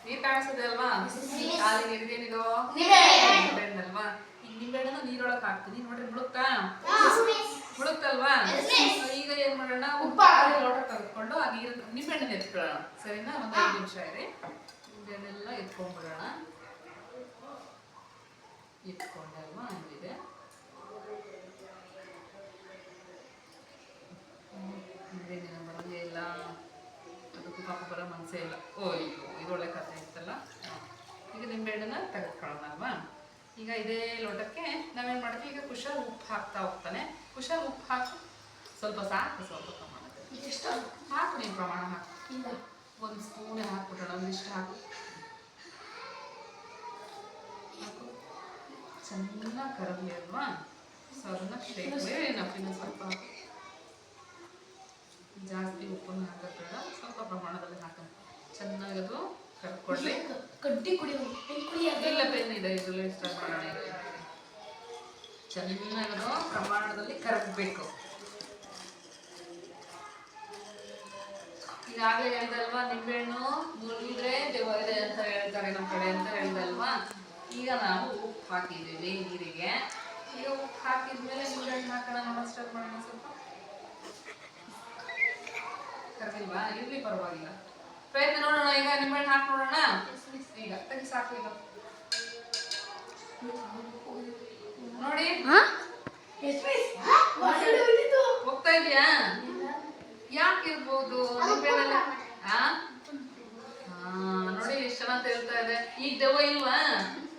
ನೀರ್ ಕಾಣಿಸ್ತದೆ ಅಲ್ವಾ? ಕಾಲಿಗೆ ಇದೇನಿದು ನಿಂಬೆಹಣ್ಣು ಅಲ್ವಾ? ಈ ನಿಂಬೆಹಣ್ಣನ್ನು ನೀರೊಳಗೆ ಹಾಕ್ತೀನಿ ನೋಡ್ರಿ, ಮುಳುಕ್ತಲ್ವಾ? ಈಗ ಏನ್ ಮಾಡೋಣ, ಲೋಟ ತೆಗೆದುಕೊಂಡು ಆ ನೀರು ನಿಂಬೆಹಣ್ಣನ್ನ ಎತ್ಕೊಳ್ಳೋಣ. ಸರಿನಾ? ಒಂದು 5 ನಿಮಿಷ ಇರಿ. ನಿಂಬೆಹಣ್ಣೆಲ್ಲ ಎತ್ಕೊಂಡ್ಬಿಡೋಣ. ಎತ್ಕೊಂಡಲ್ವಾ ಹಂಗಿದೆ. ನಿಂಬೆಹಣ್ಣಿನ ಬರೋದೇ ಇಲ್ಲ, ಅದಕ್ಕೂ ಪಾಪ ಬರೋ ಮನಸ್ಸೇ ಇಲ್ಲ. ಇದೊಳ್ಳೆ ಕಥೆ ಇತ್ತಲ್ಲ. ಈಗ ನಿಂಬೆಹಣ್ಣನ್ನ ತೆಗೆದುಕೊಳ್ಳೋಣಲ್ವಾ? ಈಗ ಇದೇ ಲೋಟಕ್ಕೆ ನಾವೇನು ಮಾಡ್ತೀವಿ, ಈಗ ಕುಶಲ್ ಉಪ್ಪು ಹಾಕ್ತಾ ಹೋಗ್ತಾನೆ. ಕುಶಲ್ ಉಪ್ಪು ಹಾಕು, ಸ್ವಲ್ಪ ಸಾಕು, ಸ್ವಲ್ಪ ಪ್ರಮಾಣ ಹಾಕು. ನೀನು ಪ್ರಮಾಣ ಹಾಕು, 1 ಸ್ಪೂನ್ ಹಾಕ್ಬಿಟ್ಟೋಣ. ಒಂದಿಷ್ಟು ಹಾಕು. ಚೆನ್ನಾಗಿ ಕರಗಲಿ ಅಲ್ವಾ? ಸೊ ಅದನ್ನ ನಪ್ಪಿನ ಸ್ವಲ್ಪ ಜಾಸ್ತಿ ಉಪ್ಪನ್ನು ಹಾಕೋಬೇಡ, ಸ್ವಲ್ಪ ಪ್ರಮಾಣದಲ್ಲಿ ಹಾಕೋಣ. ಚೆನ್ನಾಗಿ ಅದು ಕರ್ಕೊಳ್ಳಿ. ಇಲ್ಲ ಪೆನ್ ಇದೆ, ಇದರಲ್ಲಿ ಸ್ಟಾರ್ಟ್ ಮಾಡೋಣ. ಚೆನ್ನಾಗಿ ಅದು ಪ್ರಮಾಣದಲ್ಲಿ ಕರಗಬೇಕು. ಈಗಾಗಲೇ ಹೇಳ್ದಲ್ವಾ, ನಿಂಬೆಹಣ್ಣು ಮುಳುಗಿದ್ರೆ ದೆವ್ವ ಇದೆ ಅಂತ ಹೇಳ್ತಾರೆ ನಮ್ಮ ಕಡೆ ಅಂತ ಹೇಳ್ದಲ್ವಾ. ಈಗ ನಾವು ಉಪ್ಪು ಹಾಕಿದ್ದೀವಿ ನೀರಿಗೆ. ಈಗ ಉಪ್ಪು ಹಾಕಿದ್ಮೇಲೆ ನಿಂಬೆಹಣ್ಣು ಹಾಕೋಣ. ನೋಡೋಣ, ಸ್ಟಾರ್ಟ್ ಮಾಡೋಣ. ಸ್ವಲ್ಪ ಕರಗಿಲ್ವಾ? ಇರ್ಲಿ, ಪರವಾಗಿಲ್ಲ, ಪ್ರಯತ್ನ ನೋಡೋಣ. ಈಗ ನಿಂಬೆಹಣ್ಣು ಹಾಕಿ ನೋಡೋಣ. ಈಗ ತೆಗಿ, ಸಾಕು. ಈಗ ನೋಡಿ, ಹೋಗ್ತಾ ಇದೆಯಾ? ಯಾಕೆ ಇರ್ಬೋದು ನಿಂಬೆಹಣ್ಣಲ್ಲಿ? ನೋಡಿ ಎಷ್ಟು ಚೆನ್ನಾಗಿ ತೇಲ್ತಾ ಇದೆ. ಈಗ ದೆವ್ವ ಇಲ್ವಾ?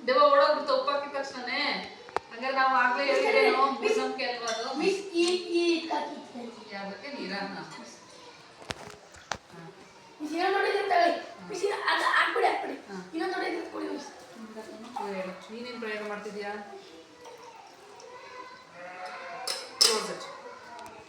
ದೆವ್ವ ಓಡೋಗ್ಬಿಡ್ತು ಉಪ್ಪು ಹಾಕಿದ ತಕ್ಷಣ. ಹಂಗಾರೆ ನಾವು ಆಗ್ಲೇ ಹೇಳಿದ್ದೇನೋ ಮೂಢನಂಬಿಕೆ ಅಲ್ವಾ ಅದು? ಯಾವುದಕ್ಕೆ? ನೀರನ್ನ ನೀನೇನು ಪ್ರಯೋಗ ಮಾಡ್ತಿದ್ಯಾ?